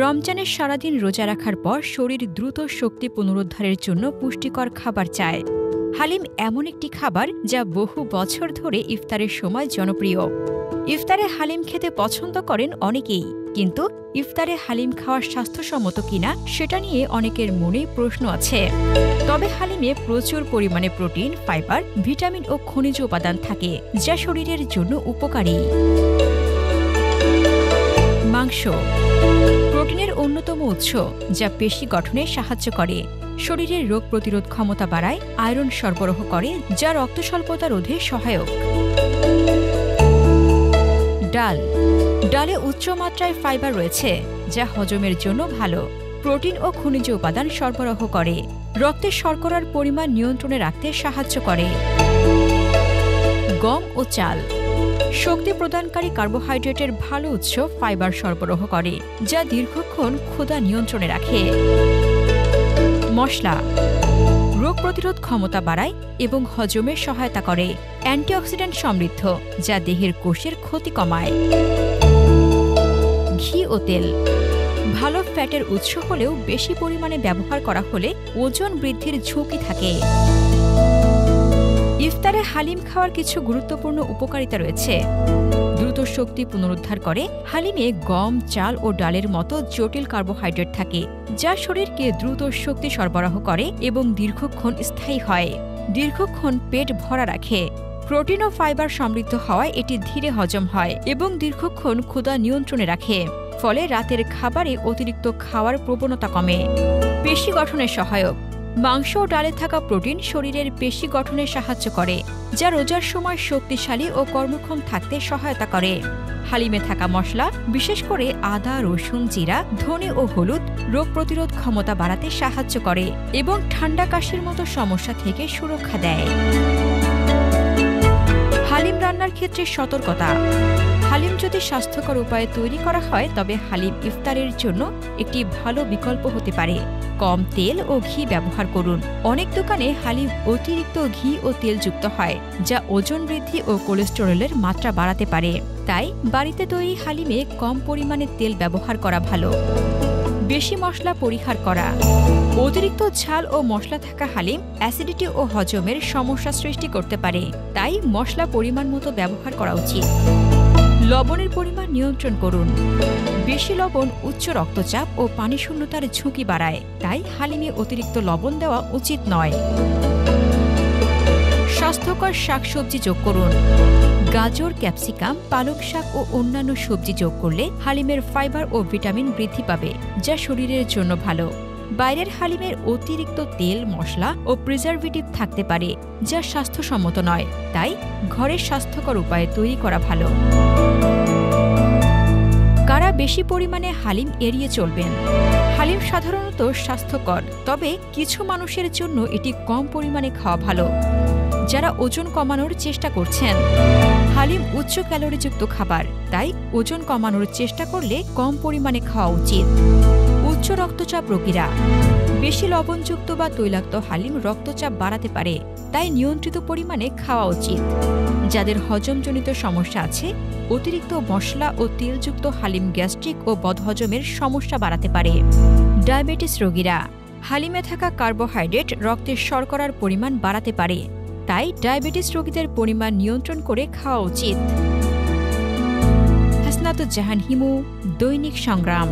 রমজানের সারাদিন রোজা রাখার পর শরীর দ্রুত শক্তি পুনরুদ্ধারের জন্য পুষ্টিকর খাবার চায়। হালিম এমন একটি খাবার যা বহু বছর ধরে ইফতারের সময় জনপ্রিয়। ইফতারে হালিম খেতে পছন্দ করেন অনেকেই, কিন্তু ইফতারে হালিম খাওয়া স্বাস্থ্যসম্মত কিনা সেটা নিয়ে অনেকের মনেই প্রশ্ন আছে। তবে হালিমে প্রচুর পরিমাণে প্রোটিন, ফাইবার, ভিটামিন ও খনিজ উপাদান থাকে, যা শরীরের জন্য উপকারী। মাংস প্রোটিনের অন্যতম উৎস, যা পেশি গঠনে সাহায্য করে, শরীরের রোগ প্রতিরোধ ক্ষমতা বাড়ায়, আয়রন সরবরাহ করে, যা রক্ত স্বল্পতা রোধে সহায়ক। ডাল ডালে উচ্চ মাত্রায় ফাইবার রয়েছে, যা হজমের জন্য ভালো। প্রোটিন ও খনিজ উপাদান সরবরাহ করে, রক্তে শর্করার পরিমাণ নিয়ন্ত্রণে রাখতে সাহায্য করে। গম ও চাল শক্তি প্রদানকারী কার্বোহাইড্রেটের ভালো উৎস, ফাইবার সরবরাহ করে, যা দীর্ঘক্ষণ ক্ষুধা নিয়ন্ত্রণে রাখে। মশলা রোগ প্রতিরোধ ক্ষমতা বাড়ায় এবং হজমে সহায়তা করে, অ্যান্টিঅক্সিডেন্ট সমৃদ্ধ, যা দেহের কোষের ক্ষতি কমায়। ঘি ও তেল ভালো ফ্যাটের উৎস হলেও বেশি পরিমাণে ব্যবহার করা হলে ওজন বৃদ্ধির ঝুঁকি থাকে। ইফতারে হালিম খাওয়ার কিছু গুরুত্বপূর্ণ উপকারিতা রয়েছে। দ্রুত শক্তি পুনরুদ্ধার করে। হালিমে গম, চাল ও ডালের মতো জটিল কার্বোহাইড্রেট থাকে, যা শরীরকে দ্রুত শক্তি সরবরাহ করে এবং দীর্ঘক্ষণ স্থায়ী হয়। দীর্ঘক্ষণ পেট ভরা রাখে। প্রোটিন ও ফাইবার সমৃদ্ধ হওয়ায় এটি ধীরে হজম হয় এবং দীর্ঘক্ষণ ক্ষুধা নিয়ন্ত্রণে রাখে, ফলে রাতের খাবারে অতিরিক্ত খাওয়ার প্রবণতা কমে। পেশি গঠনে সহায়ক মাংস ও ডালে থাকা প্রোটিন শরীরের পেশি গঠনে সাহায্য করে, যা রোজার সময় শক্তিশালী ও কর্মক্ষম থাকতে সহায়তা করে। হালিমে থাকা মশলা, বিশেষ করে আদা, রসুন, জিরা, ধনে ও হলুদ, রোগ প্রতিরোধ ক্ষমতা বাড়াতে সাহায্য করে এবং ঠান্ডা কাশির মতো সমস্যা থেকে সুরক্ষা দেয়। হালিম রান্নার ক্ষেত্রে সতর্কতা হালিম যদি স্বাস্থ্যকর উপায়ে তৈরি করা হয়, তবে হালিম ইফতারের জন্য একটি ভালো বিকল্প হতে পারে। কম তেল ও ঘি ব্যবহার করুন। অনেক দোকানে হালিম অতিরিক্ত ঘি ও তেল যুক্ত হয়, যা ওজন বৃদ্ধি ও কোলেস্টেরলের মাত্রা বাড়াতে পারে। তাই বাড়িতে তৈরি হালিমে কম পরিমাণে তেল ব্যবহার করা ভালো। বেশি মশলা পরিহার করা অতিরিক্ত ঝাল ও মশলা থাকা হালিম অ্যাসিডিটি ও হজমের সমস্যা সৃষ্টি করতে পারে, তাই মশলা পরিমাণ মতো ব্যবহার করা উচিত। লবণের পরিমাণ নিয়ন্ত্রণ করুন। বেশি লবণ উচ্চ রক্তচাপ ও পানিশূন্যতার ঝুঁকি বাড়ায়, তাই হালিমে অতিরিক্ত লবণ দেওয়া উচিত নয়। স্বাস্থ্যকর শাকসবজি যোগ করুন। গাজর, ক্যাপসিকাম, পালক শাক ও অন্যান্য সবজি যোগ করলে হালিমের ফাইবার ও ভিটামিন বৃদ্ধি পাবে, যা শরীরের জন্য ভালো। বাইরের হালিমের অতিরিক্ত তেল, মশলা ও প্রিজারভেটিভ থাকতে পারে, যা স্বাস্থ্যসম্মত নয়, তাই ঘরের স্বাস্থ্যকর উপায়ে তৈরি করা ভালো। কারা বেশি পরিমাণে হালিম এড়িয়ে চলবেন? হালিম সাধারণত স্বাস্থ্যকর, তবে কিছু মানুষের জন্য এটি কম পরিমাণে খাওয়া ভালো। যারা ওজন কমানোর চেষ্টা করছেন, হালিম উচ্চ ক্যালোরিযুক্ত খাবার, তাই ওজন কমানোর চেষ্টা করলে কম পরিমাণে খাওয়া উচিত। উচ্চ রক্তচাপ রোগীরা বেশি লবণযুক্ত বা তৈলাক্ত হালিম রক্তচাপ বাড়াতে পারে, তাই নিয়ন্ত্রিত পরিমাণে খাওয়া উচিত। যাদের হজমজনিত সমস্যা আছে, অতিরিক্ত মশলা ও তেলযুক্ত হালিম গ্যাস্ট্রিক ও বদহজমের সমস্যা বাড়াতে পারে। ডায়াবেটিস রোগীরা হালিমে থাকা কার্বোহাইড্রেট রক্তের শর্করার পরিমাণ বাড়াতে পারে, তাই ডায়াবেটিস রোগীদের পরিমাণ নিয়ন্ত্রণ করে খাওয়া উচিত। হাসনাতুজ্জাহান হিমু, দৈনিক সংগ্রাম।